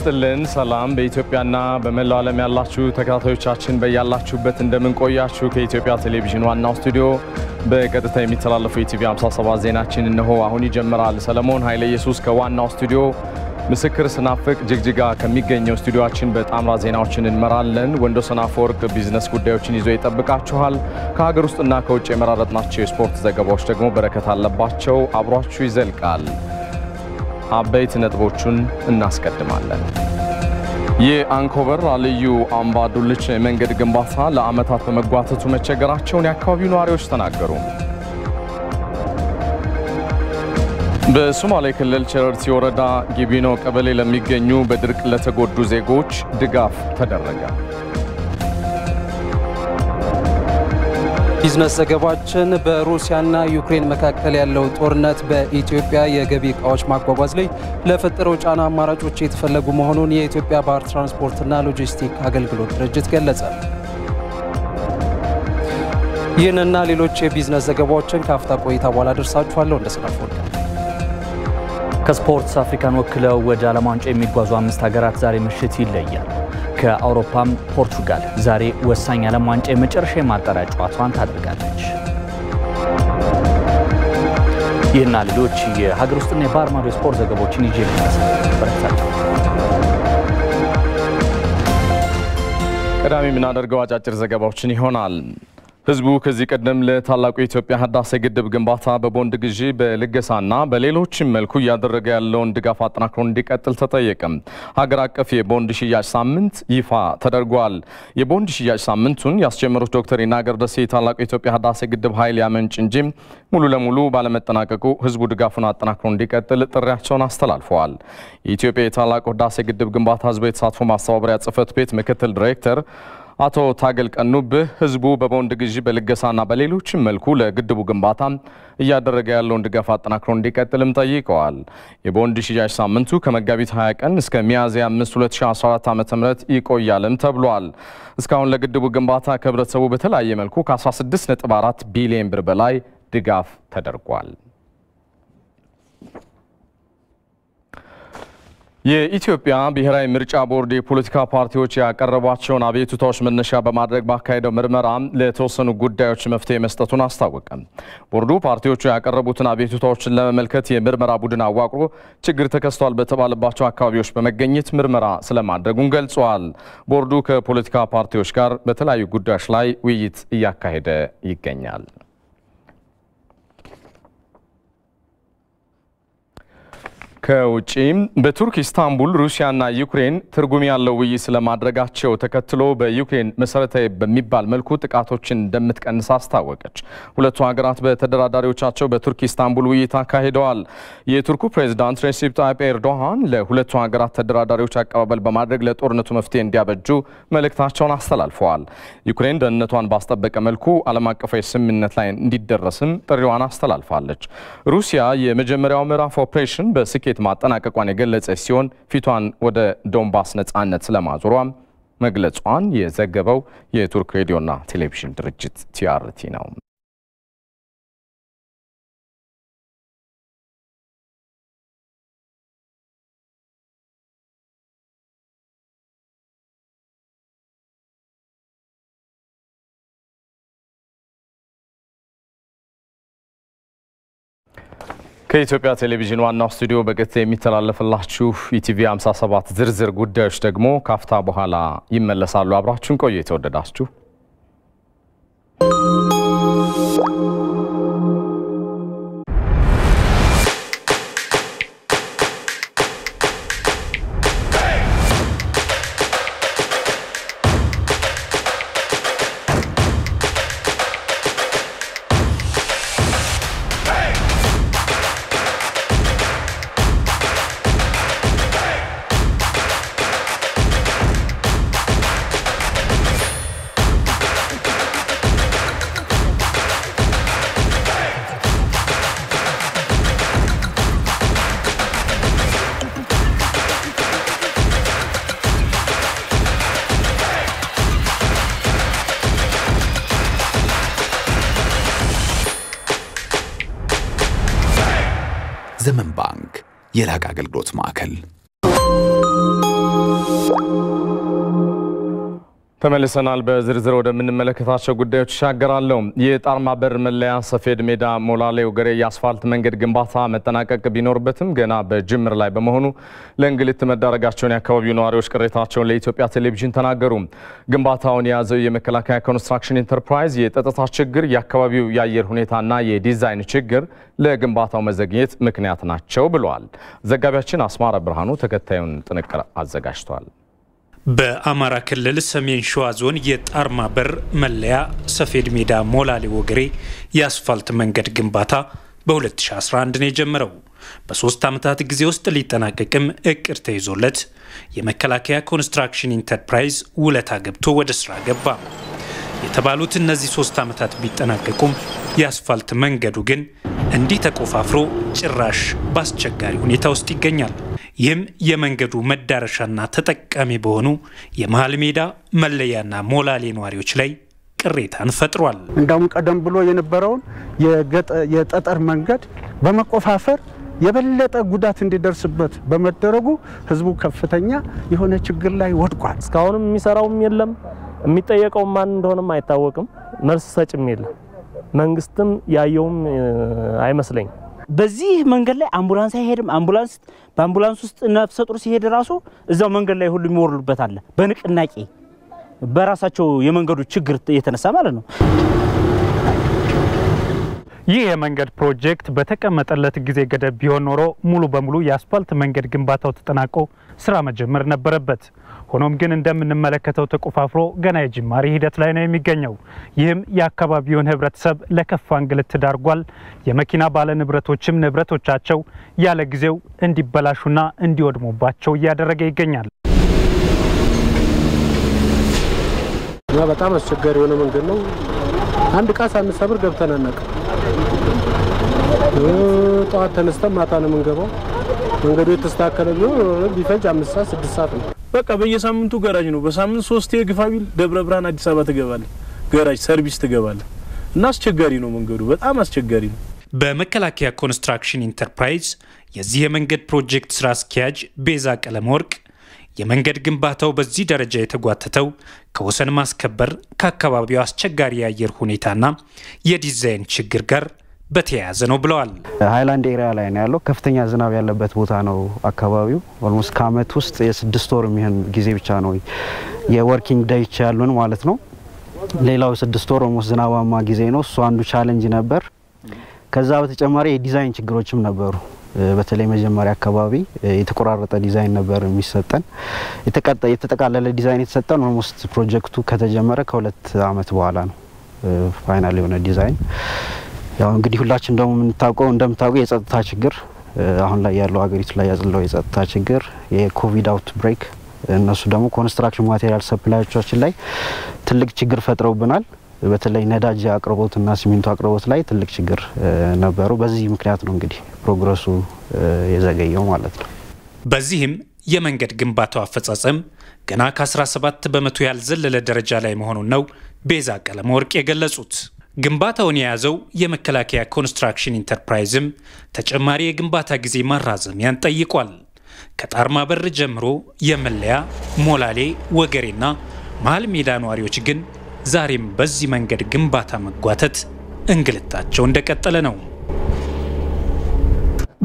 ጤናስጥልን ሰላም በኢትዮጵያና በመላው ዓለም ያላችሁ ተከታታዮቻችን በያላችሁበት እንደምን ቆያችሁ ከኢትዮጵያ ቴሌቪዥን ዋናው ስቱዲዮ በቀጥታ የሚተላለፈው ኢቲቪ 57 ዜናችን እነሆ አሁን ይጀምራል። ሰለሞን ኃይለ ኢየሱስ ከዋናው ስቱዲዮ ምስክር ስናፍቅ ጅግጅጋ ከሚገኘው ስቱዲዮአችን በጣምራ ዜናዎችን እንመራለን። ወንዶሰን አፈወርቅ ቢዝነስ ጉዳዮችን ይዞ ይጠብቃችኋል። ከሀገር ውስጥና ከውጭ የመራረጥናቸው የስፖርት ዘገባዎች ደግሞ በረከት አለባቸው አብሯችሁ ይዘልቃል። አበይት ነጥቦቹን እናስቀድማለን። የአንኮበር አልዩ አምባ ዱልች መንገድ ግንባታ ለዓመታት በመጓተቱ መቸገራቸውን የአካባቢው ነዋሪዎች ተናገሩ። በሶማሌ ክልል ቸረርቲ ወረዳ ጊቢኖ ቀበሌ ለሚገኙ በድርቅ ለተጎዱ ዜጎች ድጋፍ ተደረገ። ቢዝነስ ዘገባችን በሩሲያና ዩክሬን መካከል ያለው ጦርነት በኢትዮጵያ የገቢ ዕቃዎች ማጓጓዝ ላይ ለፈጠረው ጫና አማራጮች የተፈለጉ መሆኑን የኢትዮጵያ ባህር ትራንስፖርትና ሎጂስቲክ አገልግሎት ድርጅት ገለጸ። ይህንና ሌሎች የቢዝነስ ዘገባዎችን ካፍታ ቆይታ በኋላ ደርሳችኋለሁ። እንደሰናፈው ከስፖርት አፍሪካን ወክለው ወደ ዓለም ዋንጫ የሚጓዙ 5 ሀገራት ዛሬ ምሽት ይለያሉ። ከአውሮፓም ፖርቱጋል ዛሬ ወሳኝ ዓለም ዋንጫ የመጨረሻ ማጣሪያ ጨዋታዋን ታደርጋለች። ይህና ሌሎች የሀገር ውስጥና የባህር ማዶ ስፖርት ዘገባዎችን ይዤ ልመለሳለሁ። ቀዳሚ የምናደርገው አጫጭር ዘገባዎችን ይሆናል። ህዝቡ ከዚህ ቀደም ለታላቁ የኢትዮጵያ ህዳሴ ግድብ ግንባታ በቦንድ ግዢ በልገሳና በሌሎችም መልኩ ያደረገ ያለውን ድጋፍ አጠናክሮ እንዲቀጥል ተጠየቀ። ሀገር አቀፍ የቦንድ ሽያጭ ሳምንት ይፋ ተደርጓል። የቦንድ ሽያጭ ሳምንቱን ያስጀመሩት ዶክተር ይናገር ደሴ ታላቁ የኢትዮጵያ ህዳሴ ግድብ ኃይል ያመንጭ እንጂ ሙሉ ለሙሉ ባለመጠናቀቁ ህዝቡ ድጋፉን አጠናክሮ እንዲቀጥል ጥሪያቸውን አስተላልፈዋል። የኢትዮጵያ የታላቁ ህዳሴ ግድብ ግንባታ ህዝብ የተሳትፎ ማስተባበሪያ ጽህፈት ቤት ምክትል ዳይሬክተር አቶ ታገል ቀኑብህ ህዝቡ በቦንድ ግዢ በልገሳና በሌሎችም መልኩ ለግድቡ ግንባታ እያደረገ ያለውን ድጋፍ አጠናክሮ እንዲቀጥልም ጠይቀዋል። የቦንድ ሽያጭ ሳምንቱ ከመጋቢት 20 ቀን እስከ ሚያዝያ 5 2014 ዓ.ም ይቆያልም ተብሏል። እስካሁን ለግድቡ ግንባታ ከህብረተሰቡ በተለያየ መልኩ ከ16.4 ቢሊዮን ብር በላይ ድጋፍ ተደርጓል። የኢትዮጵያ ብሔራዊ ምርጫ ቦርድ የፖለቲካ ፓርቲዎች ያቀረቧቸውን አቤቱታዎች መነሻ በማድረግ ባካሄደው ምርመራ ለተወሰኑ ጉዳዮች መፍትሄ መስጠቱን አስታወቀ። ቦርዱ ፓርቲዎቹ ያቀረቡትን አቤቱታዎችን ለመመልከት የምርመራ ቡድን አዋቅሮ ችግር ተከስቷል በተባለባቸው አካባቢዎች በመገኘት ምርመራ ስለማድረጉን ገልጿል። ቦርዱ ከፖለቲካ ፓርቲዎች ጋር በተለያዩ ጉዳዮች ላይ ውይይት እያካሄደ ይገኛል። ከውጪም በቱርክ ኢስታንቡል ሩሲያና ዩክሬን ትርጉም ያለው ውይይት ስለማድረጋቸው ተከትሎ በዩክሬን መሰረታዊ በሚባል መልኩ ጥቃቶችን እንደምትቀንስ አስታወቀች። ሁለቱ ሀገራት በተደራዳሪዎቻቸው በቱርክ ኢስታንቡል ውይይት አካሂደዋል። የቱርኩ ፕሬዝዳንት ሬሲፕ ታይፕ ኤርዶሃን ለሁለቱ ሀገራት ተደራዳሪዎች አቀባበል በማድረግ ለጦርነቱ መፍትሄ እንዲያበጁ መልእክታቸውን አስተላልፈዋል። ዩክሬን ደህንነቷን ባስጠበቀ መልኩ ዓለም አቀፋዊ ስምምነት ላይ እንዲደረስም ጥሪዋን አስተላልፋለች። ሩሲያ የመጀመሪያው ምዕራፍ ኦፕሬሽን በስኬት ማጠናቀቋን የገለጸች ሲሆን ፊቷን ወደ ዶንባስ ነጻነት ስለማዞሯ መግለጿን የዘገበው የቱርክ ሬዲዮና ቴሌቪዥን ድርጅት ቲአርቲ ነው። ከኢትዮጵያ ቴሌቪዥን ዋናው ስቱዲዮ በቀጥታ የሚተላለፍላችሁ ኢቲቪ 57 ዝርዝር ጉዳዮች ደግሞ ካፍታ በኋላ ይመለሳሉ። አብራችሁን ቆዩ የተወደዳችሁ። ዘመን ባንክ የላቀ አገልግሎት ማዕከል ተመልሰናል። በዝርዝር ወደምንመለከታቸው ጉዳዮች ሻገራለሁ። የጣርማ በር መለያ ሰፌድ ሜዳ ሞላሌ ወገሬ የአስፋልት መንገድ ግንባታ መጠናቀቅ ቢኖርበትም ገና በጅምር ላይ በመሆኑ ለእንግልት መዳረጋቸውን የአካባቢው ነዋሪዎች ቅሬታቸውን ለኢትዮጵያ ቴሌቪዥን ተናገሩ። ግንባታውን የያዘው የመከላከያ ኮንስትራክሽን ኢንተርፕራይዝ የጸጥታ ችግር፣ የአካባቢው የአየር ሁኔታና የዲዛይን ችግር ለግንባታው መዘግየት ምክንያት ናቸው ብለዋል። ዘጋቢያችን አስማራ ብርሃኑ ተከታዩን ጥንቅር አዘጋጅቷል። በአማራ ክልል ሰሜን ሸዋ ዞን የጣርማ በር መለያ ሰፌድ ሜዳ ሞላሌ ወገሬ የአስፋልት መንገድ ግንባታ በ2011 ነው የጀመረው። በ3 ዓመታት ጊዜ ውስጥ ሊጠናቀቅም እቅድ ተይዞለት የመከላከያ ኮንስትራክሽን ኢንተርፕራይዝ ውለታ ገብቶ ወደ ስራ ገባ። የተባሉት እነዚህ 3 ዓመታት ቢጠናቀቁም የአስፋልት መንገዱ ግን እንዲህ ተቆፋፍሮ ጭራሽ በአስቸጋሪ ሁኔታ ውስጥ ይገኛል። ይህም የመንገዱ መዳረሻና ተጠቃሚ በሆኑ የመሃል ሜዳ መለያና ሞላሌ ነዋሪዎች ላይ ቅሬታን ፈጥሯል። እንደውም ቀደም ብሎ የነበረውን የጠጠር መንገድ በመቆፋፈር የበለጠ ጉዳት እንዲደርስበት በመደረጉ ህዝቡ ከፍተኛ የሆነ ችግር ላይ ወድቋል። እስካሁንም የሚሰራውም የለም፣ የሚጠየቀው ማን እንደሆነም አይታወቅም፣ መልስ ሰጭም የለም። መንግስትም ያየውም አይመስለኝም። በዚህ መንገድ ላይ አምቡላንስ አይሄድም። በአምቡላንስ ውስጥ ነፍሰ ጡር ሲሄድ ራሱ እዛው መንገድ ላይ ሁሉ የሚወርዱበት አለ። በንቅናቄ በራሳቸው የመንገዱ ችግር የተነሳ ማለት ነው። ይህ የመንገድ ፕሮጀክት በተቀመጠለት ጊዜ ገደብ ቢሆን ኖሮ ሙሉ በሙሉ የአስፋልት መንገድ ግንባታው ተጠናቆ ስራ መጀመር ነበረበት። ሆኖም ግን እንደምንመለከተው ተቆፋፍሮ ገና የጅማሬ ሂደት ላይ ነው የሚገኘው። ይህም የአካባቢውን ህብረተሰብ ለከፋ እንግልት ዳርጓል። የመኪና ባለ ንብረቶችም ንብረቶቻቸው ያለ ጊዜው እንዲበላሹና እንዲወድሙባቸው እያደረገ ይገኛል። በጣም አስቸጋሪ የሆነ መንገድ ነው። አንድ ቃስ አንሰብር ገብተን አናውቅም። ጠዋት ተነስተን ማታ ነው የምንገባው። መንገዱ የተስተካከለ ቢፈጅ 5 ሰዓት 6 ሰዓት ነው። በቃ በየሳምንቱ ገራጅ ነው። በሳምንት 3 የግፋቢል ደብረ ብርሃን አዲስ አበባ ትገባለህ፣ ገራጅ ሰርቪስ ትገባለህ እና አስቸጋሪ ነው መንገዱ፣ በጣም አስቸጋሪ ነው። በመከላከያ ኮንስትራክሽን ኢንተርፕራይዝ የዚህ የመንገድ ፕሮጀክት ስራ አስኪያጅ ቤዛ ቀለመወርቅ የመንገድ ግንባታው በዚህ ደረጃ የተጓተተው ከወሰን ማስከበር፣ ከአካባቢው አስቸጋሪ የአየር ሁኔታና የዲዛይን ችግር ጋር በተያያዘ ነው ብለዋል። ሃይላንድ ኤሪያ ላይ ነው ያለው። ከፍተኛ ዝናብ ያለበት ቦታ ነው አካባቢው። ኦልሞስት ከአመት ውስጥ የ6 ወር የሚሆን ጊዜ ብቻ ነው የወርኪንግ ዴይች ያሉን ማለት ነው። ሌላው 6 ወር ኦልሞስት ዝናባማ ጊዜ ነው። እሱ አንዱ ቻሌንጅ ነበር። ከዛ በተጨማሪ የዲዛይን ችግሮችም ነበሩ። በተለይ መጀመሪያ አካባቢ የተቆራረጠ ዲዛይን ነበር የሚሰጠን። የተጠቃለለ ዲዛይን የተሰጠን ኦልሞስት ፕሮጀክቱ ከተጀመረ ከ2 አመት በኋላ ነው ፋይናል የሆነ ዲዛይን። ያው እንግዲህ ሁላችን እንደምታውቁ የጸጥታ ችግር አሁን ላይ ያለው ሀገሪቱ ላይ ያለው የጸጥታ ችግር፣ የኮቪድ አውትብሬክ፣ እነሱ ደግሞ ኮንስትራክሽን ማቴሪያል ሰፕላዮቻችን ላይ ትልቅ ችግር ፈጥረውብናል። በተለይ ነዳጅ አቅርቦትና ሲሚንቶ አቅርቦት ላይ ትልቅ ችግር ነበሩ። በዚህ ምክንያት ነው እንግዲህ ፕሮግረሱ የዘገየው ማለት ነው። በዚህም የመንገድ ግንባታው አፈጻጸም ገና ከ17 በመቶ ያልዘለለ ደረጃ ላይ መሆኑን ነው ቤዛ ቀለመወርቅ የገለጹት። ግንባታውን የያዘው የመከላከያ ኮንስትራክሽን ኢንተርፕራይዝም ተጨማሪ የግንባታ ጊዜ ማራዘሚያን ጠይቋል። ከጣርማ በር ጀምሮ የመለያ ሞላሌ ወገሬና መሃል ሜዳ ነዋሪዎች ግን ዛሬም በዚህ መንገድ ግንባታ መጓተት እንግልታቸው እንደቀጠለ ነው።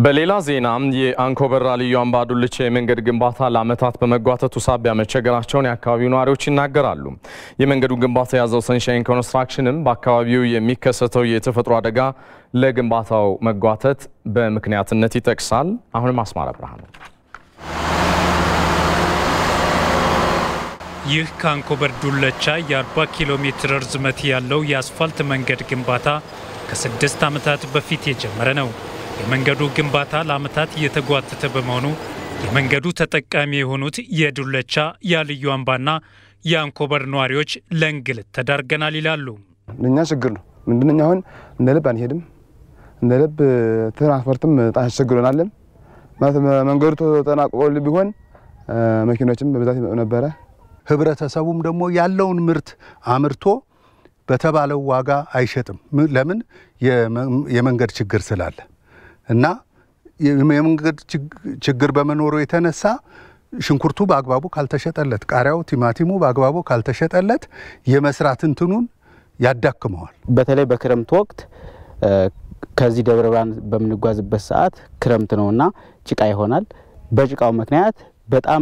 በሌላ ዜና የአንኮበር ልዩ አምባ ዱልቻ የመንገድ ግንባታ ለዓመታት በመጓተቱ ሳቢያ መቸገራቸውን የአካባቢው ነዋሪዎች ይናገራሉ። የመንገዱ ግንባታ የያዘው ሰንሻይን ኮንስትራክሽንም በአካባቢው የሚከሰተው የተፈጥሮ አደጋ ለግንባታው መጓተት በምክንያትነት ይጠቅሳል። አሁንም አስማራ ብርሃኑ። ይህ ከአንኮበር ዱለቻ የ40 ኪሎ ሜትር ርዝመት ያለው የአስፋልት መንገድ ግንባታ ከ6 ዓመታት በፊት የጀመረ ነው። የመንገዱ ግንባታ ለዓመታት እየተጓተተ በመሆኑ የመንገዱ ተጠቃሚ የሆኑት የዱለቻ የልዩ አምባና የአንኮበር ነዋሪዎች ለእንግልት ተዳርገናል ይላሉ። ለኛ ችግር ነው። ምንድነው አሁን እንደልብ አንሄድም፣ እንደልብ ትራንስፖርትም ታስቸግሮናል። ማለት መንገዱ ተጠናቅቆ ቢሆን መኪኖችም በብዛት ነበረ። ህብረተሰቡም ደግሞ ያለውን ምርት አምርቶ በተባለው ዋጋ አይሸጥም። ለምን? የመንገድ ችግር ስላለ እና የመንገድ ችግር በመኖሩ የተነሳ ሽንኩርቱ በአግባቡ ካልተሸጠለት፣ ቃሪያው፣ ቲማቲሙ በአግባቡ ካልተሸጠለት የመስራት እንትኑን ያዳክመዋል። በተለይ በክረምት ወቅት ከዚህ ደብረ ብርሃን በምንጓዝበት ሰዓት ክረምት ነውና ጭቃ ይሆናል። በጭቃው ምክንያት በጣም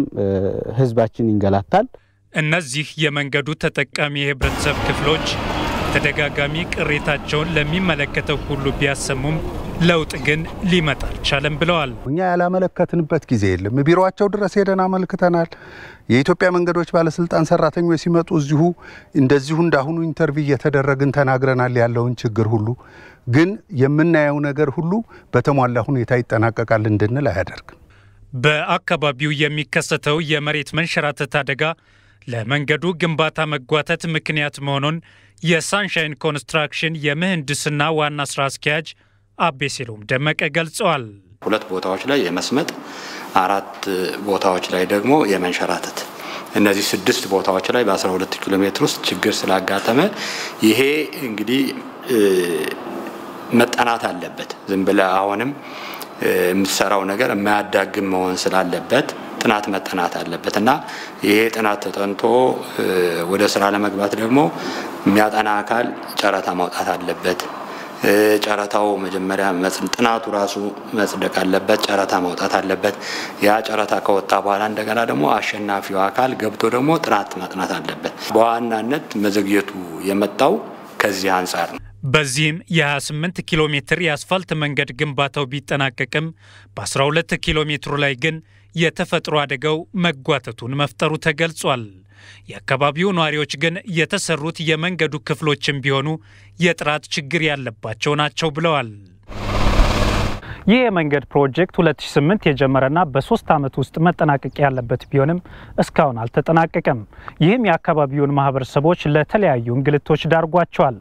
ህዝባችን ይንገላታል። እነዚህ የመንገዱ ተጠቃሚ የህብረተሰብ ክፍሎች ተደጋጋሚ ቅሬታቸውን ለሚመለከተው ሁሉ ቢያሰሙም ለውጥ ግን ሊመጣ አልቻለም ብለዋል። እኛ ያላመለከትንበት ጊዜ የለም። ቢሮአቸው ድረስ ሄደን አመልክተናል። የኢትዮጵያ መንገዶች ባለስልጣን ሰራተኞች ሲመጡ እንደዚሁ እንዳሁኑ ኢንተርቪው እየተደረግን ተናግረናል ያለውን ችግር ሁሉ። ግን የምናየው ነገር ሁሉ በተሟላ ሁኔታ ይጠናቀቃል እንድንል አያደርግም። በአካባቢው የሚከሰተው የመሬት መንሸራተት አደጋ ለመንገዱ ግንባታ መጓተት ምክንያት መሆኑን የሳንሻይን ኮንስትራክሽን የምህንድስና ዋና ስራ አስኪያጅ አቤሴሎም ደመቀ ገልጸዋል። 2 ቦታዎች ላይ የመስመጥ 4 ቦታዎች ላይ ደግሞ የመንሸራተት እነዚህ 6 ቦታዎች ላይ በ12 ኪሎ ሜትር ውስጥ ችግር ስላጋጠመ ይሄ እንግዲህ መጠናት አለበት። ዝም ብለ አሁንም የምትሰራው ነገር የማያዳግም መሆን ስላለበት ጥናት መጠናት አለበት እና ይሄ ጥናት ተጠንቶ ወደ ስራ ለመግባት ደግሞ የሚያጠና አካል ጨረታ ማውጣት አለበት። ጨረታው መጀመሪያ ጥናቱ ራሱ መጽደቅ አለበት፣ ጨረታ ማውጣት አለበት። ያ ጨረታ ከወጣ በኋላ እንደገና ደግሞ አሸናፊው አካል ገብቶ ደግሞ ጥናት ማጥናት አለበት። በዋናነት መዘግየቱ የመጣው ከዚህ አንፃር ነው። በዚህም የ28 ኪሎ ሜትር የአስፋልት መንገድ ግንባታው ቢጠናቀቅም በ12 ኪሎ ሜትሩ ላይ ግን የተፈጥሮ አደጋው መጓተቱን መፍጠሩ ተገልጿል። የአካባቢው ነዋሪዎች ግን የተሰሩት የመንገዱ ክፍሎችም ቢሆኑ የጥራት ችግር ያለባቸው ናቸው ብለዋል። ይህ የመንገድ ፕሮጀክት 2008 የጀመረና በ3 ዓመት ውስጥ መጠናቀቅ ያለበት ቢሆንም እስካሁን አልተጠናቀቀም። ይህም የአካባቢውን ማህበረሰቦች ለተለያዩ እንግልቶች ዳርጓቸዋል።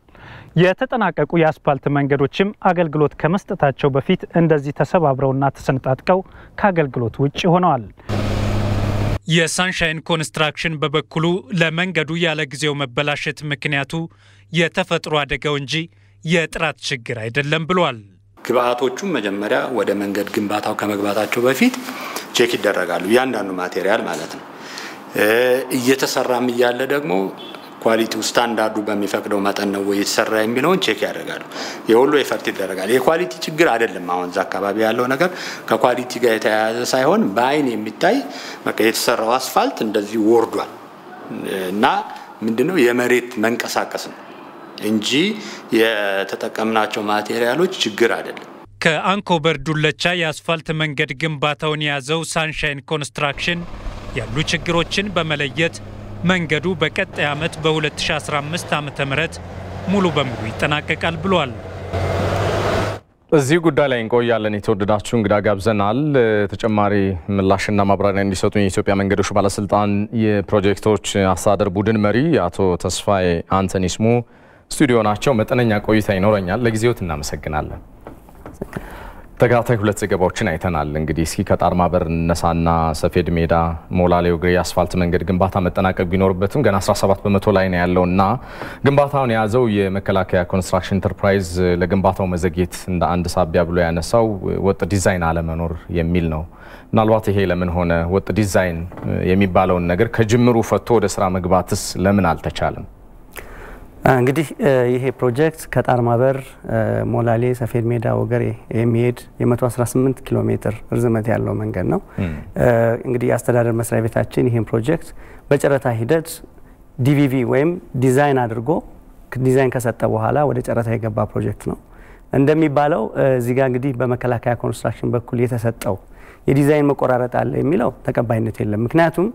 የተጠናቀቁ የአስፓልት መንገዶችም አገልግሎት ከመስጠታቸው በፊት እንደዚህ ተሰባብረውና ተሰነጣጥቀው ከአገልግሎት ውጭ ሆነዋል። የሳንሻይን ኮንስትራክሽን በበኩሉ ለመንገዱ ያለ ጊዜው መበላሸት ምክንያቱ የተፈጥሮ አደጋው እንጂ የጥራት ችግር አይደለም ብሏል። ግብአቶቹም መጀመሪያ ወደ መንገድ ግንባታው ከመግባታቸው በፊት ቼክ ይደረጋሉ። እያንዳንዱ ማቴሪያል ማለት ነው። እየተሰራም እያለ ደግሞ ኳሊቲው ስታንዳርዱ በሚፈቅደው መጠን ነው ወይ የተሰራ የሚለውን ቼክ ያደርጋሉ። የሁሉ ኤፈርት ይደረጋል። የኳሊቲ ችግር አይደለም። አሁን እዛ አካባቢ ያለው ነገር ከኳሊቲ ጋር የተያያዘ ሳይሆን በአይን የሚታይ በቃ የተሰራው አስፋልት እንደዚህ ወርዷል እና ምንድነው የመሬት መንቀሳቀስ ነው እንጂ የተጠቀምናቸው ማቴሪያሎች ችግር አይደለም። ከአንኮበር ዱለቻ የአስፋልት መንገድ ግንባታውን የያዘው ሳንሻይን ኮንስትራክሽን ያሉ ችግሮችን በመለየት መንገዱ በቀጣይ ዓመት በ2015 ዓ.ም ሙሉ በሙሉ ይጠናቀቃል ብሏል። እዚህ ጉዳይ ላይ እንቆያለን። የተወደዳችሁ እንግዳ ጋብዘናል። ተጨማሪ ምላሽና ማብራሪያ እንዲሰጡኝ የኢትዮጵያ መንገዶች ባለስልጣን የፕሮጀክቶች አስተዳደር ቡድን መሪ አቶ ተስፋዬ አንተኒስሙ ስቱዲዮ ናቸው። መጠነኛ ቆይታ ይኖረኛል። ለጊዜው እናመሰግናለን። ተከታታይ 2 ዘገባዎችን አይተናል። እንግዲህ እስኪ ከጣርማ በር ነሳና ሰፌድ ሜዳ ሞላሌ ወግሬ አስፋልት መንገድ ግንባታ መጠናቀቅ ቢኖርበትም ገና 17 በመቶ ላይ ነው ያለውና ግንባታውን የያዘው የመከላከያ ኮንስትራክሽን ኢንተርፕራይዝ ለግንባታው መዘግየት እንደ አንድ ሳቢያ ብሎ ያነሳው ወጥ ዲዛይን አለመኖር የሚል ነው። ምናልባት ይሄ ለምን ሆነ? ወጥ ዲዛይን የሚባለውን ነገር ከጅምሩ ፈቶ ወደ ስራ መግባትስ ለምን አልተቻለም? እንግዲህ ይሄ ፕሮጀክት ከጣርማ በር ሞላሌ ሰፌድ ሜዳ ወገሬ የሚሄድ የ118 ኪሎ ሜትር ርዝመት ያለው መንገድ ነው። እንግዲህ የአስተዳደር መስሪያ ቤታችን ይሄን ፕሮጀክት በጨረታ ሂደት ዲቪቪ ወይም ዲዛይን አድርጎ ዲዛይን ከሰጠ በኋላ ወደ ጨረታ የገባ ፕሮጀክት ነው። እንደሚባለው እዚህ ጋር እንግዲህ በመከላከያ ኮንስትራክሽን በኩል የተሰጠው የዲዛይን መቆራረጥ አለ የሚለው ተቀባይነት የለም። ምክንያቱም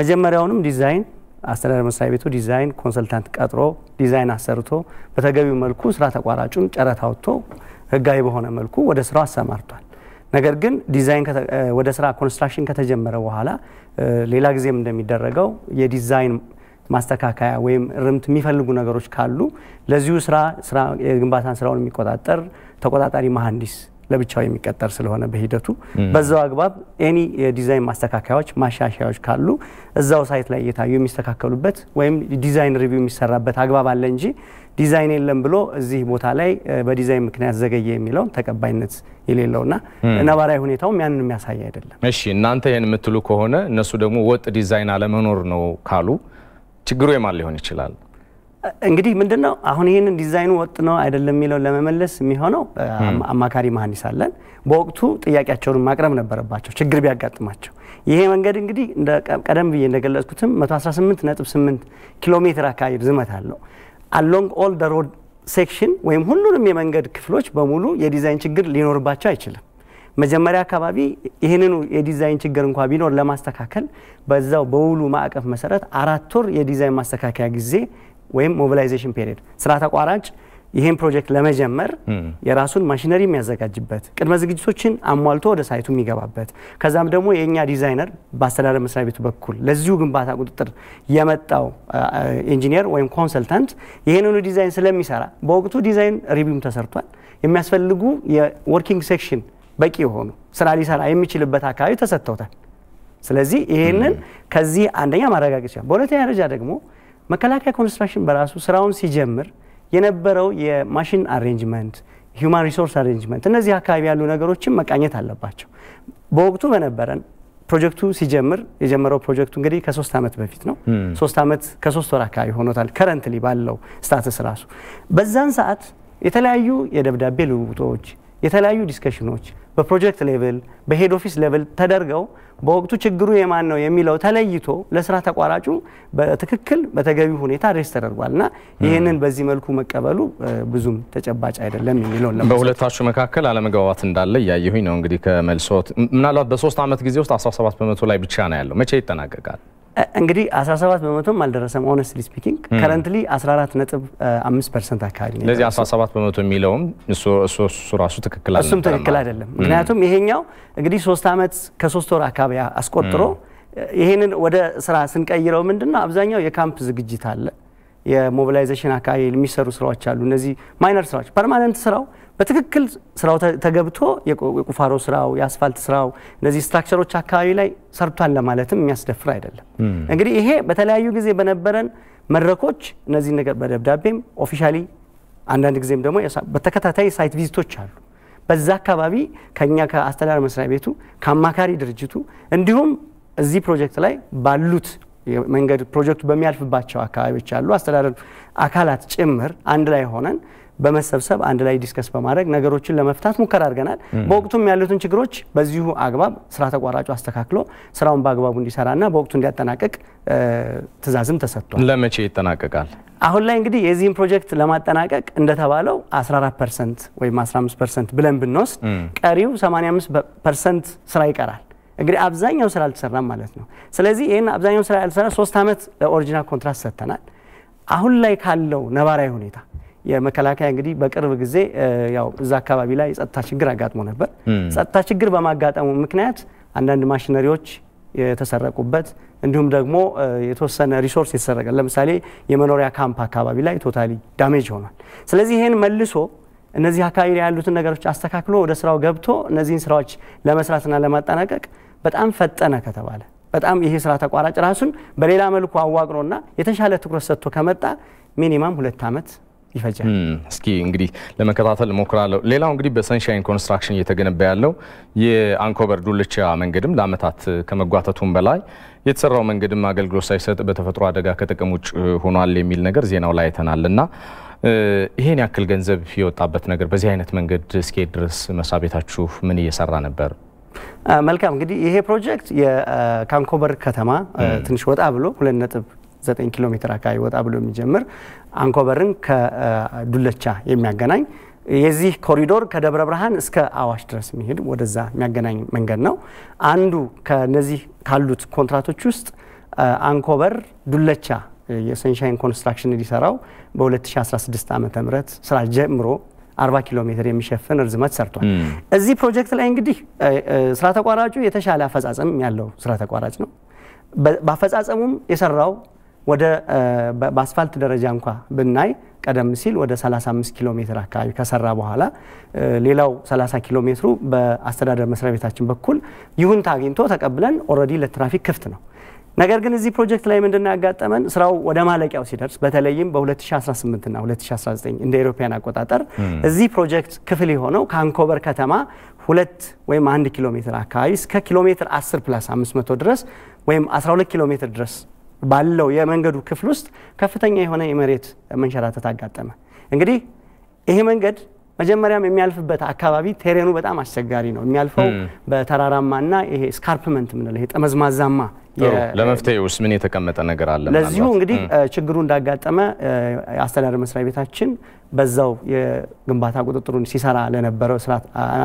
መጀመሪያውንም ዲዛይን አስተዳደር መስሪያ ቤቱ ዲዛይን ኮንሰልታንት ቀጥሮ ዲዛይን አሰርቶ በተገቢው መልኩ ስራ ተቋራጩን ጨረታ አውጥቶ ህጋዊ በሆነ መልኩ ወደ ስራው አሰማርቷል። ነገር ግን ዲዛይን ወደ ስራ ኮንስትራክሽን ከተጀመረ በኋላ ሌላ ጊዜም እንደሚደረገው የዲዛይን ማስተካከያ ወይም ርምት የሚፈልጉ ነገሮች ካሉ ለዚሁ ስራ የግንባታን ስራውን የሚቆጣጠር ተቆጣጣሪ መሐንዲስ ለብቻው የሚቀጠር ስለሆነ በሂደቱ በዛው አግባብ ኤኒ የዲዛይን ማስተካከያዎች ማሻሻያዎች ካሉ እዛው ሳይት ላይ እየታዩ የሚስተካከሉበት ወይም ዲዛይን ሪቪው የሚሰራበት አግባብ አለ እንጂ ዲዛይን የለም ብሎ እዚህ ቦታ ላይ በዲዛይን ምክንያት ዘገየ የሚለው ተቀባይነት የሌለውና ነባራዊ ሁኔታውም ያንን የሚያሳይ አይደለም። እሺ እናንተ ይሄን የምትሉ ከሆነ እነሱ ደግሞ ወጥ ዲዛይን አለመኖር ነው ካሉ ችግሩ የማን ሊሆን ይችላል? እንግዲህ ምንድነው አሁን ይሄንን ዲዛይኑ ወጥ ነው አይደለም የሚለው ለመመለስ የሚሆነው አማካሪ መሐንዲስ አለን። በወቅቱ ጥያቄያቸውን ማቅረብ ነበረባቸው ችግር ቢያጋጥማቸው። ይሄ መንገድ እንግዲህ ቀደም ብዬ እንደገለጽኩትም 118.8 ኪሎ ሜትር አካባቢ ርዝመት አለው። along all the road section ወይም ሁሉንም የመንገድ ክፍሎች በሙሉ የዲዛይን ችግር ሊኖርባቸው አይችልም። መጀመሪያ አካባቢ ይሄንኑ የዲዛይን ችግር እንኳን ቢኖር ለማስተካከል በዛው በውሉ ማዕቀፍ መሰረት 4 ወር የዲዛይን ማስተካከያ ጊዜ ወይም ሞቢላይዜሽን ፔሪድ ስራ ተቋራጭ ይሄን ፕሮጀክት ለመጀመር የራሱን ማሽነሪ የሚያዘጋጅበት ቅድመ ዝግጅቶችን አሟልቶ ወደ ሳይቱ የሚገባበት ከዛም ደግሞ የኛ ዲዛይነር በአስተዳደር መስሪያ ቤቱ በኩል ለዚሁ ግንባታ ቁጥጥር የመጣው ኢንጂነር ወይም ኮንሰልታንት ይሄንኑ ዲዛይን ስለሚሰራ በወቅቱ ዲዛይን ሪቪው ተሰርቷል። የሚያስፈልጉ የወርኪንግ ሴክሽን በቂ የሆኑ ስራ ሊሰራ የሚችልበት አካባቢ ተሰጥቶታል። ስለዚህ ይሄንን ከዚህ አንደኛ ማረጋገጥ ይችላል። በሁለተኛ ደረጃ ደግሞ መከላከያ ኮንስትራክሽን በራሱ ስራውን ሲጀምር የነበረው የማሽን አሬንጅመንት ሂውማን ሪሶርስ አሬንጅመንት እነዚህ አካባቢ ያሉ ነገሮችን መቃኘት አለባቸው። በወቅቱ በነበረን ፕሮጀክቱ ሲጀምር የጀመረው ፕሮጀክቱ እንግዲህ ከ3 አመት በፊት ነው። 3 አመት ከ3 ወር አካባቢ ሆኖታል ከረንትሊ ባለው ስታተስ ራሱ። በዛን ሰዓት የተለያዩ የደብዳቤ ልውውጦች የተለያዩ ዲስከሽኖች በፕሮጀክት ሌቭል በሄድ ኦፊስ ሌቭል ተደርገው በወቅቱ ችግሩ የማን ነው የሚለው ተለይቶ ለስራ ተቋራጩ በትክክል በተገቢ ሁኔታ አድሬስ ተደርጓልና ይሄንን በዚህ መልኩ መቀበሉ ብዙም ተጨባጭ አይደለም የሚለው በሁለታችሁ መካከል አለመግባባት እንዳለ ያየሁኝ ነው። እንግዲህ ከመልሶት ምናልባት በ3 አመት ጊዜ ውስጥ 17% ላይ ብቻ ነው ያለው። መቼ ይጠናቀቃል? እንግዲህ 17% አልደረሰም ሆነስትሊ ስፒኪንግ ከረንትሊ 14.5% አካባቢ ነው። ለዚህ 17% የሚለውም እሱ ራሱ ትክክል አይደለም። እሱም ትክክል አይደለም። ምክንያቱም ይሄኛው እንግዲህ 3 አመት ከ3 ወር አካባቢ አስቆጥሮ ይሄንን ወደ ስራ ስንቀይረው ምንድነው አብዛኛው የካምፕ ዝግጅት አለ የሞቢላይዜሽን አካባቢ የሚሰሩ ስራዎች አሉ። እነዚህ ማይነር ስራዎች ፐርማነንት ስራው በትክክል ስራው ተገብቶ የቁፋሮ ስራው የአስፋልት ስራው እነዚህ ስትራክቸሮች አካባቢ ላይ ሰርቷል ለማለትም የሚያስደፍር አይደለም። እንግዲህ ይሄ በተለያዩ ጊዜ በነበረን መድረኮች እነዚህ ነገር በደብዳቤም ኦፊሻሊ አንዳንድ ጊዜም ደግሞ በተከታታይ ሳይት ቪዚቶች አሉ። በዛ አካባቢ ከኛ ከአስተዳደር መስሪያ ቤቱ ከአማካሪ ድርጅቱ እንዲሁም እዚህ ፕሮጀክት ላይ ባሉት መንገድ ፕሮጀክቱ በሚያልፍባቸው አካባቢዎች አሉ አስተዳደር አካላት ጭምር አንድ ላይ ሆነን በመሰብሰብ አንድ ላይ ዲስከስ በማድረግ ነገሮችን ለመፍታት ሙከራ አድርገናል። በወቅቱም ያሉትን ችግሮች በዚሁ አግባብ ስራ ተቋራጩ አስተካክሎ ስራውን በአግባቡ እንዲሰራና በወቅቱ እንዲያጠናቀቅ ትዕዛዝም ተሰጥቷል። ለመቼ ይጠናቀቃል? አሁን ላይ እንግዲህ የዚህን ፕሮጀክት ለማጠናቀቅ እንደተባለው 14% ወይም 15% ብለን ብንወስድ ቀሪው 85% ስራ ይቀራል። እንግዲህ አብዛኛው ስራ አልተሰራም ማለት ነው። ስለዚህ ይሄን አብዛኛው ስራ ያልተሰራ 3 አመት ኦሪጂናል ኮንትራክት ሰጥተናል። አሁን ላይ ካለው ነባራዊ ሁኔታ የመከላከያ እንግዲህ በቅርብ ጊዜ ያው እዛ አካባቢ ላይ ጸጥታ ችግር አጋጥሞ ነበር። ጸጥታ ችግር በማጋጠሙ ምክንያት አንዳንድ ማሽነሪዎች የተሰረቁበት እንዲሁም ደግሞ የተወሰነ ሪሶርስ የተሰረቀ ለምሳሌ የመኖሪያ ካምፕ አካባቢ ላይ ቶታሊ ዳሜጅ ሆኗል። ስለዚህ ይሄን መልሶ እነዚህ አካባቢ ላይ ያሉትን ነገሮች አስተካክሎ ወደ ስራው ገብቶ እነዚህን ስራዎች ለመስራትና ለማጠናቀቅ በጣም ፈጠነ ከተባለ በጣም ይሄ ስራ ተቋራጭ ራሱን በሌላ መልኩ አዋቅሮና የተሻለ ትኩረት ሰጥቶ ከመጣ ሚኒማም 2 አመት ይፈጃል። እስኪ እንግዲህ ለመከታተል ሞክራለሁ። ሌላው እንግዲህ በሰንሻይን ኮንስትራክሽን እየተገነባ ያለው የአንኮበር ዱልቻ መንገድም ለአመታት ከመጓተቱም በላይ የተሰራው መንገድም አገልግሎት ሳይሰጥ በተፈጥሮ አደጋ ከጥቅም ውጭ ሆኗል የሚል ነገር ዜናው ላይ አይተናልና ይሄን ያክል ገንዘብ የወጣበት ነገር በዚህ አይነት መንገድ እስኪ ድረስ መስሪያ ቤታችሁ ምን እየሰራ ነበር? መልካም እንግዲህ ይሄ ፕሮጀክት የካንኮበር ከተማ ትንሽ ወጣ ብሎ 2.9 ኪሎ ሜትር አካባቢ ወጣ ብሎ የሚጀምር አንኮበርን ከዱለቻ የሚያገናኝ የዚህ ኮሪዶር ከደብረ ብርሃን እስከ አዋሽ ድረስ የሚሄድ ወደዛ የሚያገናኝ መንገድ ነው። አንዱ ከነዚህ ካሉት ኮንትራቶች ውስጥ አንኮበር ዱለቻ የሰንሻይን ኮንስትራክሽን ሊሰራው በ2016 ዓ.ም ስራ ጀምሮ 40 ኪሎ ሜትር የሚሸፍን ርዝመት ሰርቷል። እዚህ ፕሮጀክት ላይ እንግዲህ ስራ ተቋራጩ የተሻለ አፈጻጸም ያለው ስራ ተቋራጭ ነው። በአፈጻጸሙም የሰራው ወደ በአስፋልት ደረጃ እንኳን ብናይ ቀደም ሲል ወደ 35 ኪሎ ሜትር አካባቢ ከሰራ በኋላ ሌላው 30 ኪሎ ሜትሩ በአስተዳደር መስሪያ ቤታችን በኩል ይሁንታ አግኝቶ ተቀብለን ኦልሬዲ ለትራፊክ ክፍት ነው። ነገር ግን እዚህ ፕሮጀክት ላይ ምንድነው ያጋጠመን? ስራው ወደ ማለቂያው ሲደርስ በተለይም በ2018 እና 2019 እንደ ኢሮፒያን አቆጣጠር እዚህ ፕሮጀክት ክፍል የሆነው ከአንኮበር ከተማ 2 ወይም 1 ኪሎ ሜትር አካባቢ እስከ ኪሎ ሜትር 10 + 500 ድረስ ወይም 12 ኪሎ ሜትር ድረስ ባለው የመንገዱ ክፍል ውስጥ ከፍተኛ የሆነ የመሬት መንሸራተት አጋጠመ። እንግዲህ ይሄ መንገድ መጀመሪያም የሚያልፍበት አካባቢ ቴሬኑ በጣም አስቸጋሪ ነው። የሚያልፈው በተራራማና ይሄ ስካርፕመንት ምን ነው ይሄ ጠመዝማዛማ ለመፍትሄውስ ምን የተቀመጠ ነገር አለ? ለዚሁ እንግዲህ ችግሩ እንዳጋጠመ አስተዳደር መስሪያ ቤታችን በዛው የግንባታ ቁጥጥሩን ሲሰራ ለነበረው ስራ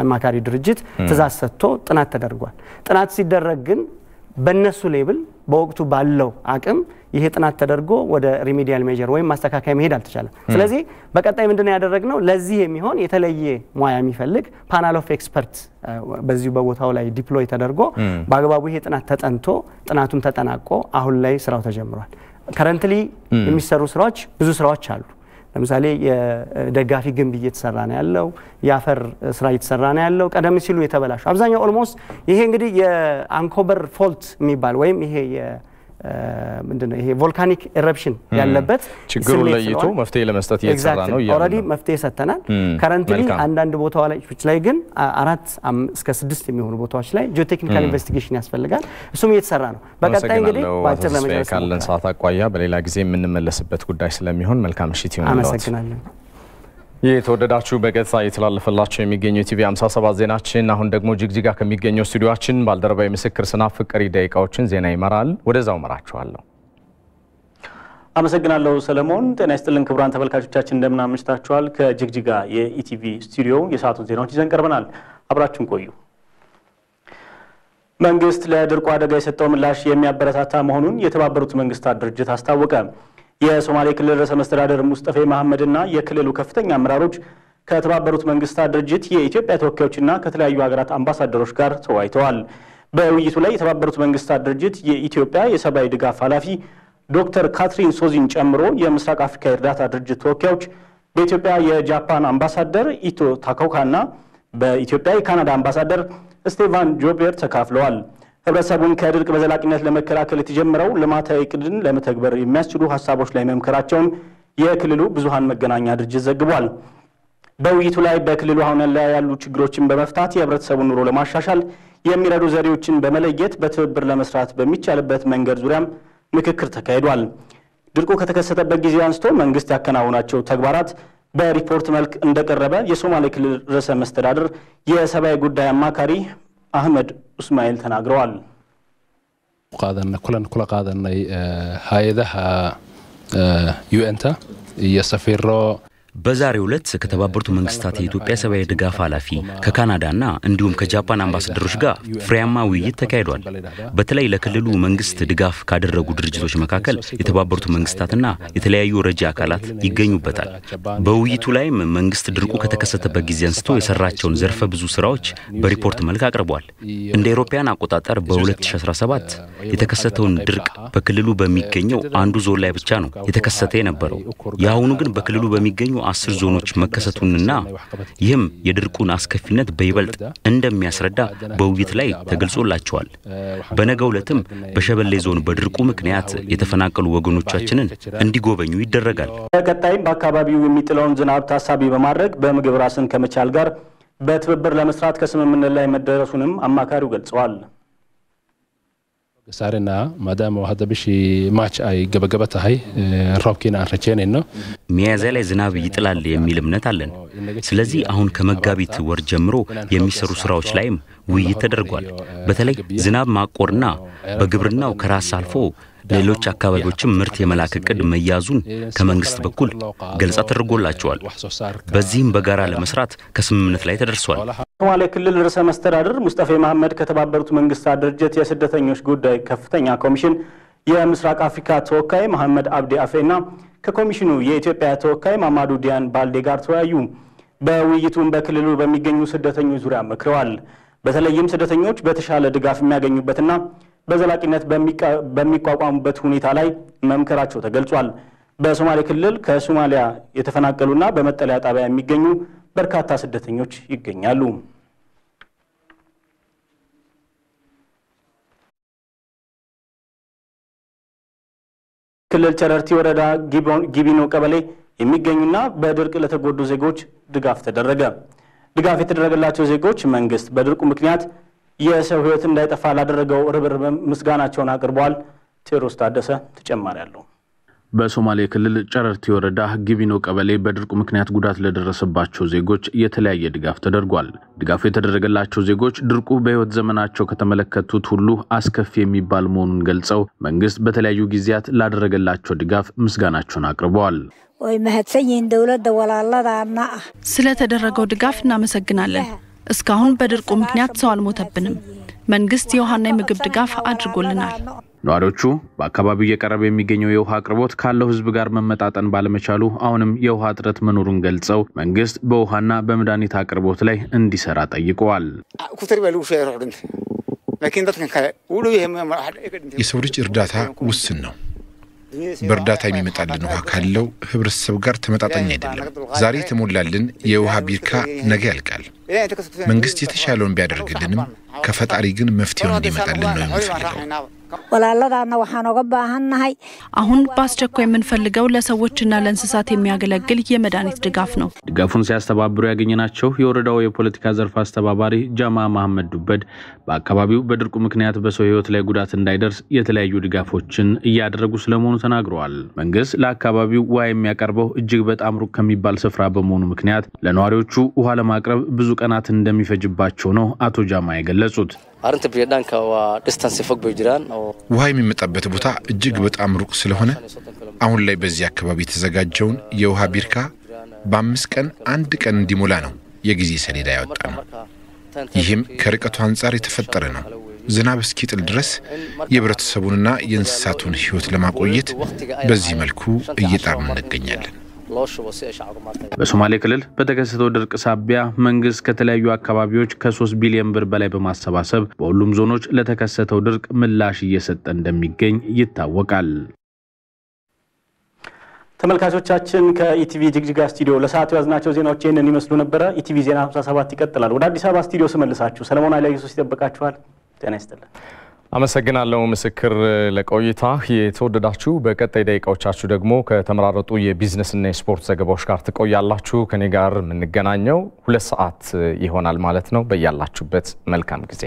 አማካሪ ድርጅት ትእዛዝ ሰጥቶ ጥናት ተደርጓል። ጥናት ሲደረግ ግን በነሱ ሌብል በወቅቱ ባለው አቅም ይሄ ጥናት ተደርጎ ወደ ሪሜዲያል ሜጀር ወይም ማስተካከያ መሄድ አልተቻለም። ስለዚህ በቀጣይ ምንድነው ያደረግነው? ለዚህ የሚሆን የተለየ ሙያ የሚፈልግ ፓናል ኦፍ ኤክስፐርት በዚሁ በቦታው ላይ ዲፕሎይ ተደርጎ በአግባቡ ይሄ ጥናት ተጠንቶ ጥናቱም ተጠናቆ አሁን ላይ ስራው ተጀምሯል። ከረንትሊ የሚሰሩ ስራዎች ብዙ ስራዎች አሉ። ለምሳሌ የደጋፊ ግንብ እየተሰራ ነው ያለው፣ የአፈር ስራ እየተሰራ ነው ያለው። ቀደም ሲሉ የተበላሹ አብዛኛው ኦልሞስት ይሄ እንግዲህ የአንኮበር ፎልት የሚባል ወይም ይሄ ምንድነው ይሄ ቮልካኒክ ኤረፕሽን ያለበት ችግሩን ለይቶ መፍትሄ ለመስጠት እየተሰራ ነው። ኦልሬዲ መፍትሄ ሰጥተናል። ከረንትሊ አንዳንድ ቦታዎች ላይ ግን 4 እስከ 6 የሚሆኑ ቦታዎች ላይ ጂኦቴክኒካል ኢንቨስቲጌሽን ያስፈልጋል። እሱም እየተሰራ ነው። በቀጣይ እንግዲህ ባጭር ለመጨረስ ካለን ሰዓት አቋያ በሌላ ጊዜ የምንመለስበት ጉዳይ ስለሚሆን መልካም ምሽት ይሁንልዎት። አመሰግናለሁ። የተወደዳችሁ በቀጥታ እየተላለፈላችሁ የሚገኘው ቲቪ 57 ዜናችን አሁን ደግሞ ጅግጅጋ ከሚገኘው ስቱዲዮአችን ባልደረባዊ ምስክር ስናፍቅ ቀሪ ደቂቃዎችን ዜና ይመራል። ወደዛው መራችኋለሁ። አመሰግናለሁ ሰለሞን። ጤና ይስጥልን ክቡራን ተመልካቾቻችን እንደምን አምሽታችኋል። ከጅግጅጋ የኢቲቪ ስቱዲዮ የሰዓቱን ዜናዎች ይዘን ቀርበናል። አብራችሁን ቆዩ። መንግስት ለድርቁ አደጋ የሰጠው ምላሽ የሚያበረታታ መሆኑን የተባበሩት መንግስታት ድርጅት አስታወቀ። የሶማሌ ክልል ርዕሰ መስተዳድር ሙስጠፌ መሐመድና የክልሉ ከፍተኛ አመራሮች ከተባበሩት መንግስታት ድርጅት የኢትዮጵያ ተወካዮችና ከተለያዩ ሀገራት አምባሳደሮች ጋር ተወያይተዋል። በውይይቱ ላይ የተባበሩት መንግስታት ድርጅት የኢትዮጵያ የሰብአዊ ድጋፍ ኃላፊ ዶክተር ካትሪን ሶዚን ጨምሮ የምስራቅ አፍሪካ የእርዳታ ድርጅት ተወካዮች፣ በኢትዮጵያ የጃፓን አምባሳደር ኢቶ ታካውካና በኢትዮጵያ የካናዳ አምባሳደር ስቴቫን ጆቤር ተካፍለዋል። ህብረተሰቡን ከድርቅ በዘላቂነት ለመከላከል የተጀመረው ልማታዊ እቅድን ለመተግበር የሚያስችሉ ሀሳቦች ላይ መምከራቸውን የክልሉ ብዙሃን መገናኛ ድርጅት ዘግቧል። በውይይቱ ላይ በክልሉ አሁን ላይ ያሉ ችግሮችን በመፍታት የህብረተሰቡን ኑሮ ለማሻሻል የሚረዱ ዘዴዎችን በመለየት በትብብር ለመስራት በሚቻልበት መንገድ ዙሪያም ምክክር ተካሂዷል። ድርቁ ከተከሰተበት ጊዜ አንስቶ መንግስት ያከናወናቸው ተግባራት በሪፖርት መልክ እንደቀረበ የሶማሌ ክልል ርዕሰ መስተዳድር የሰብአዊ ጉዳይ አማካሪ አህመድ ኡስማኤል ተናግረዋል። ኩለን ኩላ ቃደናይ ሃይዳሃ ዩኤንታ የሰፊሮ በዛሬው ዕለት ከተባበሩት መንግስታት የኢትዮጵያ ሰብአዊ ድጋፍ ኃላፊ ከካናዳና እንዲሁም ከጃፓን አምባሳደሮች ጋር ፍሬያማ ውይይት ተካሂዷል። በተለይ ለክልሉ መንግስት ድጋፍ ካደረጉ ድርጅቶች መካከል የተባበሩት መንግስታትና የተለያዩ ረጂ አካላት ይገኙበታል። በውይይቱ ላይም መንግስት ድርቁ ከተከሰተበት ጊዜ አንስቶ የሰራቸውን ዘርፈ ብዙ ስራዎች በሪፖርት መልክ አቅርቧል። እንደ አውሮፓውያን አቆጣጠር በ2017 የተከሰተውን ድርቅ በክልሉ በሚገኘው አንዱ ዞን ላይ ብቻ ነው የተከሰተ የነበረው። የአሁኑ ግን በክልሉ በሚገኙ 10 ዞኖች መከሰቱንና ይህም የድርቁን አስከፊነት በይበልጥ እንደሚያስረዳ በውይይት ላይ ተገልጾላቸዋል። በነገው ዕለትም በሸበሌ ዞን በድርቁ ምክንያት የተፈናቀሉ ወገኖቻችንን እንዲጎበኙ ይደረጋል። በቀጣይም በአካባቢው የሚጥለውን ዝናብ ታሳቢ በማድረግ በምግብ ራስን ከመቻል ጋር በትብብር ለመስራት ከስምምነት ላይ መደረሱንም አማካሪው ገልጸዋል። ሳሪና ማዳም ወሃደ ብሺ ማች አይ ገበገበታhay ሮብኪና አረቸኔ ነው ሚያዝያ ላይ ዝናብ ይጥላል የሚል እምነት አለን። ስለዚህ አሁን ከመጋቢት ወር ጀምሮ የሚሰሩ ስራዎች ላይም ውይይት ተደርጓል። በተለይ ዝናብ ማቆርና በግብርናው ከራስ አልፎ ሌሎች አካባቢዎችም ምርት የመላክ እቅድ መያዙን ከመንግስት በኩል ገልጻ ተደርጎላቸዋል። በዚህም በጋራ ለመስራት ከስምምነት ላይ ተደርሷል። ሶማሌ ክልል ርዕሰ መስተዳድር ሙስጠፌ መሐመድ ከተባበሩት መንግስታት ድርጅት የስደተኞች ጉዳይ ከፍተኛ ኮሚሽን የምስራቅ አፍሪካ ተወካይ መሐመድ አብዲ አፌና ከኮሚሽኑ የኢትዮጵያ ተወካይ ማማዱ ዲያን ባልዴ ጋር ተወያዩ። በውይይቱም በክልሉ በሚገኙ ስደተኞች ዙሪያ መክረዋል። በተለይም ስደተኞች በተሻለ ድጋፍ የሚያገኙበትና በዘላቂነት በሚቋቋሙበት ሁኔታ ላይ መምከራቸው ተገልጿል። በሶማሌ ክልል ከሶማሊያ የተፈናቀሉና በመጠለያ ጣቢያ የሚገኙ በርካታ ስደተኞች ይገኛሉ። ክልል ጨረርቲ ወረዳ ጊቢኖ ቀበሌ የሚገኙና በድርቅ ለተጎዱ ዜጎች ድጋፍ ተደረገ። ድጋፍ የተደረገላቸው ዜጎች መንግስት በድርቁ ምክንያት የሰው ሕይወት እንዳይጠፋ ላደረገው ርብርብ ምስጋናቸውን አቅርበዋል። ቴዎድሮስ ታደሰ ተጨማሪ አለው። በሶማሌ ክልል ጨረርቲ ወረዳ ጊቢኖ ቀበሌ በድርቁ ምክንያት ጉዳት ለደረሰባቸው ዜጎች የተለያየ ድጋፍ ተደርጓል። ድጋፉ የተደረገላቸው ዜጎች ድርቁ በህይወት ዘመናቸው ከተመለከቱት ሁሉ አስከፊ የሚባል መሆኑን ገልጸው መንግስት በተለያዩ ጊዜያት ላደረገላቸው ድጋፍ ምስጋናቸውን አቅርበዋል። ስለተደረገው ድጋፍ እናመሰግናለን። እስካሁን በድርቁ ምክንያት ሰው አልሞተብንም። መንግስት የውሃና የምግብ ድጋፍ አድርጎልናል። ነዋሪዎቹ በአካባቢው እየቀረበ የሚገኘው የውሃ አቅርቦት ካለው ህዝብ ጋር መመጣጠን ባለመቻሉ አሁንም የውሃ እጥረት መኖሩን ገልጸው መንግስት በውሃና በመድኃኒት አቅርቦት ላይ እንዲሰራ ጠይቀዋል። የሰው ልጅ እርዳታ ውስን ነው። በእርዳታ የሚመጣልን ውሃ ካለው ህብረተሰብ ጋር ተመጣጣኝ አይደለም። ዛሬ የተሞላልን የውሃ ቢርካ ነገ ያልቃል። መንግስት የተሻለውን ቢያደርግልንም ከፈጣሪ ግን መፍትሄው እንዲመጣልን ነው የምንፈልገው። አሁን በአስቸኳይ የምንፈልገው ለሰዎችና ለእንስሳት የሚያገለግል የመድኃኒት ድጋፍ ነው። ድጋፉን ሲያስተባብሩ ያገኘናቸው የወረዳው የፖለቲካ ዘርፍ አስተባባሪ ጃማ መሐመድ ዱበድ በአካባቢው በድርቁ ምክንያት በሰው ህይወት ላይ ጉዳት እንዳይደርስ የተለያዩ ድጋፎችን እያደረጉ ስለመሆኑ ተናግረዋል። መንግስት ለአካባቢው ውሃ የሚያቀርበው እጅግ በጣም ሩቅ ከሚባል ስፍራ በመሆኑ ምክንያት ለነዋሪዎቹ ውሃ ለማቅረብ ብዙ ቀናት እንደሚፈጅባቸው ነው አቶ ጃማ የገለጹት። ውሃ የሚመጣበት ቦታ እጅግ በጣም ሩቅ ስለሆነ አሁን ላይ በዚህ አካባቢ የተዘጋጀውን የውሃ ቢርካ በ5 ቀን አንድ ቀን እንዲሞላ ነው የጊዜ ሰሌዳ ያወጣነው። ይህም ከርቀቱ አንጻር የተፈጠረ ነው። ዝናብ እስኪጥል ድረስ የህብረተሰቡንና የእንስሳቱን ህይወት ለማቆየት በዚህ መልኩ እየጣርን እንገኛለን። በሶማሌ ክልል በተከሰተው ድርቅ ሳቢያ መንግስት ከተለያዩ አካባቢዎች ከ3 ቢሊዮን ብር በላይ በማሰባሰብ በሁሉም ዞኖች ለተከሰተው ድርቅ ምላሽ እየሰጠ እንደሚገኝ ይታወቃል። ተመልካቾቻችን ከኢቲቪ ጅግጅጋ ስቱዲዮ ለሰዓቱ ያዝናቸው ዜናዎች ይህንን ይመስሉ ነበረ። ኢቲቪ ዜና 57 ይቀጥላል። ወደ አዲስ አበባ ስቱዲዮ ስመልሳችሁ ሰለሞን ኃይለ ኢየሱስ ይጠብቃችኋል። ጤና ይስጥልን። አመሰግናለሁ ምስክር ለቆይታ። የተወደዳችሁ በቀጣይ ደቂቃዎቻችሁ ደግሞ ከተመራረጡ የቢዝነስና የስፖርት ዘገባዎች ጋር ትቆያላችሁ። ከኔ ጋር የምንገናኘው 2 ሰዓት ይሆናል ማለት ነው። በያላችሁበት መልካም ጊዜ